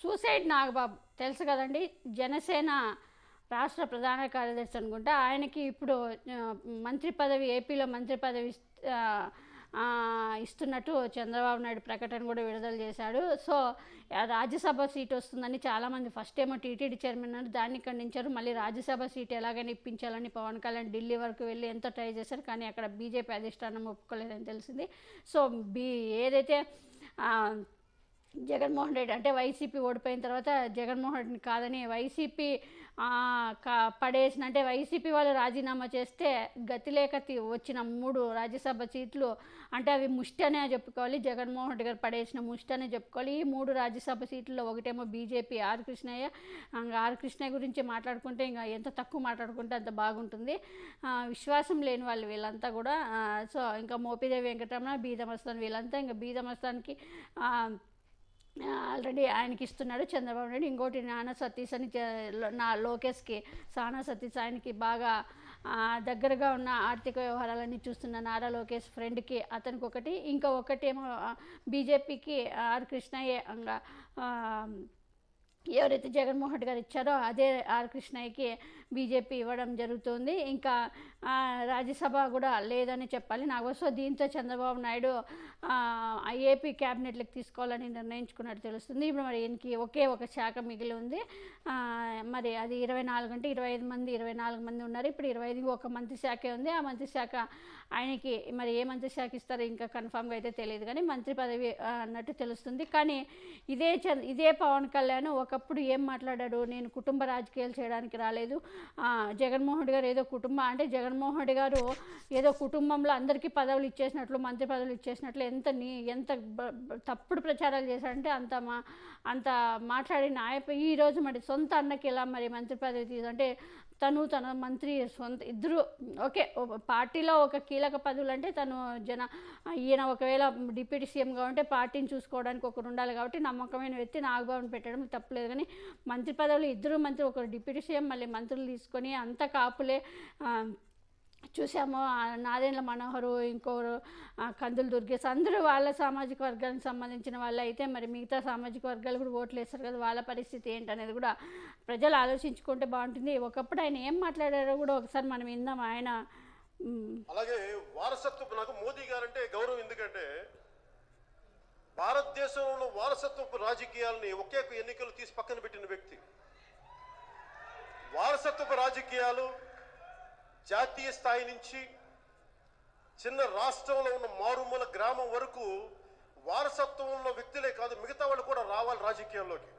Suicide Nagababu తెలుసు కదండి. జనసేన రాష్ట్ర ప్రధాన కార్యదర్శి అనుకుంటా. ఆయనకి ఇప్పుడు మంత్రి పదవి, ఏపీలో మంత్రి పదవి ఇస్తున్నట్టు చంద్రబాబు నాయుడు ప్రకటన కూడా విడుదల చేశాడు. సో రాజ్యసభ సీట్ వస్తుందని చాలామంది ఫస్ట్ ఏమో టీటీడీ చైర్మన్ అన్నారు, దాన్ని ఖండించారు. మళ్ళీ రాజ్యసభ సీట్ ఎలాగైనా ఇప్పించాలని పవన్ కళ్యాణ్ ఢిల్లీ వరకు వెళ్ళి ఎంతో ట్రై చేశారు, కానీ అక్కడ బీజేపీ అధిష్టానం ఒప్పుకోలేదని తెలిసింది. సో ఏదైతే జగన్మోహన్ రెడ్డి అంటే వైసీపీ ఓడిపోయిన తర్వాత జగన్మోహన్ రెడ్డిని కాదని వైసీపీ పడేసిన, అంటే వైసీపీ వాళ్ళు రాజీనామా చేస్తే గతి లేక వచ్చిన 3 రాజ్యసభ సీట్లు, అంటే అవి ముష్టి అనే చెప్పుకోవాలి, జగన్మోహన్ రెడ్డి గారు పడేసిన ముష్టి అనే చెప్పుకోవాలి. ఈ 3 రాజ్యసభ సీట్లలో ఒకటేమో BJP R Krishnaiah. R Krishnaiah గురించి మాట్లాడుకుంటే ఇంకా ఎంత తక్కువ మాట్లాడుకుంటే అంత బాగుంటుంది. విశ్వాసం లేని వాళ్ళు వీళ్ళంతా కూడా. సో ఇంకా మోపిదేవి వెంకటరమణ, బీదమస్తాన్ వీళ్ళంతా, ఇంకా బీదమస్తాన్కి ఆల్రెడీ ఆయనకి ఇస్తున్నాడు చంద్రబాబు నాయుడు. ఇంకోటి నానా సతీష్ అని లోకేష్కి, సానా సతీష్ ఆయనకి బాగా దగ్గరగా ఉన్న ఆర్థిక వ్యవహారాలన్నీ చూస్తున్న నారా లోకేష్ ఫ్రెండ్కి అతనికి ఒకటి, ఇంకా ఒకటేమో బీజేపీకి ఆర్ కృష్ణయ్య, ఎవరైతే జగన్మోహన్ రెడ్డి గారు ఇచ్చారో అదే ఆర్ కృష్ణయ్యకి బీజేపీ ఇవ్వడం జరుగుతుంది. ఇంకా రాజ్యసభ కూడా లేదని చెప్పాలి నాకు. సో దీంతో చంద్రబాబు నాయుడు ఏపీ క్యాబినెట్లకు తీసుకోవాలని నిర్ణయించుకున్నట్టు తెలుస్తుంది. ఇప్పుడు మరి ఈయనకి ఒకే ఒక శాఖ మిగిలి ఉంది. మరి అది 24 అంటే 24 మంది ఉన్నారు. ఇప్పుడు 25 ఒక మంత్రి శాఖే ఉంది. ఆ మంత్రి శాఖ ఆయనకి మరి ఏ మంత్రి శాఖ ఇస్తారో ఇంకా కన్ఫామ్గా అయితే తెలియదు, కానీ మంత్రి పదవి అన్నట్టు తెలుస్తుంది. కానీ ఇదే పవన్ కళ్యాణ్ ఒకప్పుడు ఏం మాట్లాడాడు, నేను కుటుంబ రాజకీయాలు చేయడానికి రాలేదు, జగన్మోహన్ రెడ్డి గారు ఏదో అంటే జగన్మోహన్ రెడ్డి గారు ఏదో కుటుంబంలో అందరికీ పదవులు ఇచ్చేసినట్లు, మంత్రి పదవులు ఇచ్చేసినట్లు ఎంత తప్పుడు ప్రచారాలు చేశాడంటే అంత మాట్లాడిన ఈరోజు మరి సొంత అన్నకి ఎలా మరి మంత్రి పదవి అంటే తన మంత్రి సొంత ఇద్దరు ఓకే పార్టీలో ఒక కీలక పదవులు అంటే ఈయన ఒకవేళ డిప్యూటీ సీఎంగా ఉంటే పార్టీని చూసుకోవడానికి ఒకరు ఉండాలి, కాబట్టి నమ్మకమైన వ్యక్తి నాగబాబుని పెట్టడం తప్పలేదు. కానీ మంత్రి పదవులు ఇద్దరు మంత్రి, ఒకరు డిప్యూటీ సీఎం, మళ్ళీ మంత్రులు తీసుకొని అంత కాపులే చూసాము. నాదెండ్ల మనోహరు, ఇంకోరు కందులు దుర్గేష్, అందరూ వాళ్ళ సామాజిక వర్గానికి సంబంధించిన వాళ్ళు అయితే మరి మిగతా సామాజిక వర్గాలు కూడా ఓట్లు వేస్తారు కదా, వాళ్ళ పరిస్థితి ఏంటనేది కూడా ప్రజలు ఆలోచించుకుంటే బాగుంటుంది. ఒకప్పుడు ఆయన ఏం మాట్లాడారో కూడా ఒకసారి మనం విందాం. ఆయన అలాగే వారసత్వపు, నాకు మోదీ గారంటే గౌరవం, ఎందుకంటే భారతదేశంలో వారసత్వపు రాజకీయాలని ఒకే ఎన్నికలు తీసి పక్కన పెట్టిన వ్యక్తి. వారసత్వపు రాజకీయాలు జాతీయ స్థాయి నుంచి చిన్న రాష్ట్రంలో ఉన్న మారుమూల గ్రామం వరకు వారసత్వంలో వ్యక్తులే కాదు మిగతా వాళ్ళు కూడా రావాలి రాజకీయాల్లోకి.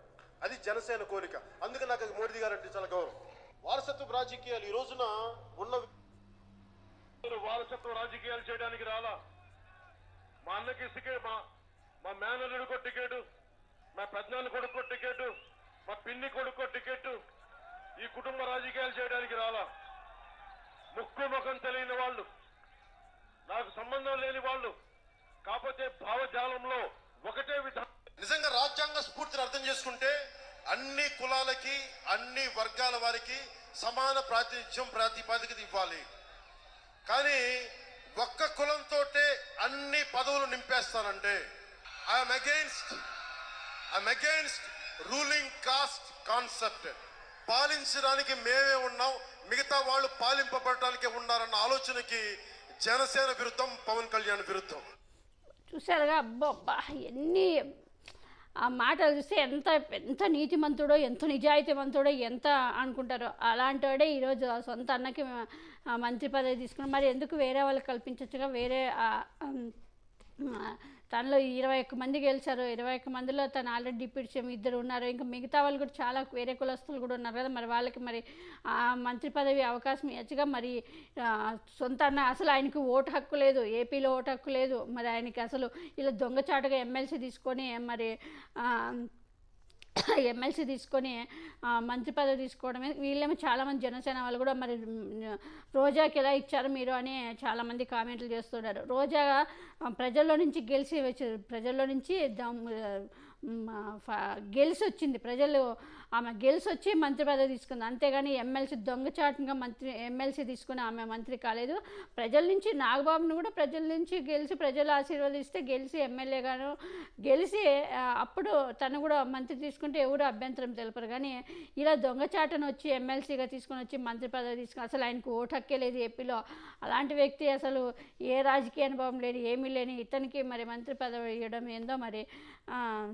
అది జనసేన కోరిక. అందుకే నాకు మోదీ గారు అంటే చాలా గౌరవం. వారసత్వ రాజకీయాలు ఈ రోజున ఉన్న వారసత్వ రాజకీయాలు చేయడానికి రాలా. మా అన్నకి మా మేనల్లుడికో టికెట్, మా పెద్దనాన్న కొడుకో టికెట్, మా పిన్ని కొడుకో టికెట్, ఈ కుటుంబ రాజకీయాలు చేయడానికి రాలా. ముక్కు ముఖం తెలియని వాళ్ళు, నాకు సంబంధం లేని వాళ్ళు, కాకపోతే భావజాలంలో ఒకటే విధానం. నిజంగా రాజ్యాంగ స్ఫూర్తిని అర్థం చేసుకుంటే అన్ని కులాలకి అన్ని వర్గాల వారికి సమాన ప్రాతినిధ్యం ప్రాతిపదికత ఇవ్వాలి. కానీ ఒక్క కులంతో అన్ని పదవులు నింపేస్తానంటే I'm against ruling caste concept. పాలించడానికి మేమే ఉన్నాం, మిగతా వాళ్ళు పాలింపబడటానికే ఉన్నారన్న ఆలోచనకి జనసేన విరుద్ధం, పవన్ కళ్యాణ్ విరుద్ధం. చూసారుగా అబ్బా ఎన్ని ఆ మాటలు చూస్తే ఎంత నీతిమంతుడో, ఎంత నిజాయితీమంతుడో ఎంత అనుకుంటారో. అలాంటి వాడే ఈరోజు సొంత అన్నకి మంత్రి పదవి తీసుకుని మరి ఎందుకు వేరే వాళ్ళకి కల్పించచ్చుగా. వేరే తనలో 21 మంది గెలిచారు, 21 మందిలో తను ఆల్రెడీ డిప్యూటీ సీఎం 2 ఉన్నారు, ఇంకా మిగతా వాళ్ళు కూడా చాలా వేరే కులస్తులు కూడా ఉన్నారు కదా, మరి వాళ్ళకి మరి మంత్రి పదవి అవకాశం ఇవ్వచ్చుగా. మరి సొంత అన్న అసలు ఆయనకి ఓటు హక్కు లేదు, ఏపీలో ఓటు హక్కు లేదు, మరి ఆయనకి అసలు ఇలా దొంగచాటుగా ఎమ్మెల్సీ తీసుకొని మరి ఎమ్మెల్సీ తీసుకొని మంత్రి పదవి తీసుకోవడమే. వీళ్ళేమో చాలామంది జనసేన వాళ్ళు కూడా మరి రోజాకి ఎలా ఇచ్చారు మీరు అని చాలామంది కామెంట్లు చేస్తున్నారు. రోజా ప్రజల్లో నుంచి గెలిచి వచ్చారు, ప్రజల్లో నుంచి గెలిచి వచ్చింది. ప్రజలు ఆమె గెలిచి వచ్చి మంత్రి పదవి తీసుకుంది. అంతేగాని ఎమ్మెల్సీ దొంగచాటుగా ఎమ్మెల్సీ తీసుకుని ఆమె మంత్రి కాలేదు. ప్రజల నుంచి నాగబాబును కూడా ప్రజల నుంచి గెలిచి ప్రజలు ఆశీర్వదిస్తే గెలిచి ఎమ్మెల్యేగాను గెలిచి అప్పుడు తను కూడా మంత్రి తీసుకుంటే ఎవరు అభ్యంతరం తెలుపరు. కానీ ఇలా దొంగచాటును వచ్చి ఎమ్మెల్సీగా తీసుకొని వచ్చి మంత్రి పదవి తీసుకుని అసలు ఆయనకు ఓటు హక్కే లేదు ఏపీలో. అలాంటి వ్యక్తి అసలు ఏ రాజకీయ అనుభవం లేని ఏమీ లేని ఇతనికి మరి మంత్రి పదవి ఇవ్వడం ఏందో మరి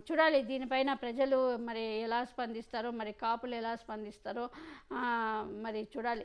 చూడాలి. దీనిపైన ప్రజలు మరి ఎలా స్పందిస్తారో, మరి కాపులు ఎలా స్పందిస్తారో మరి చూడాలి.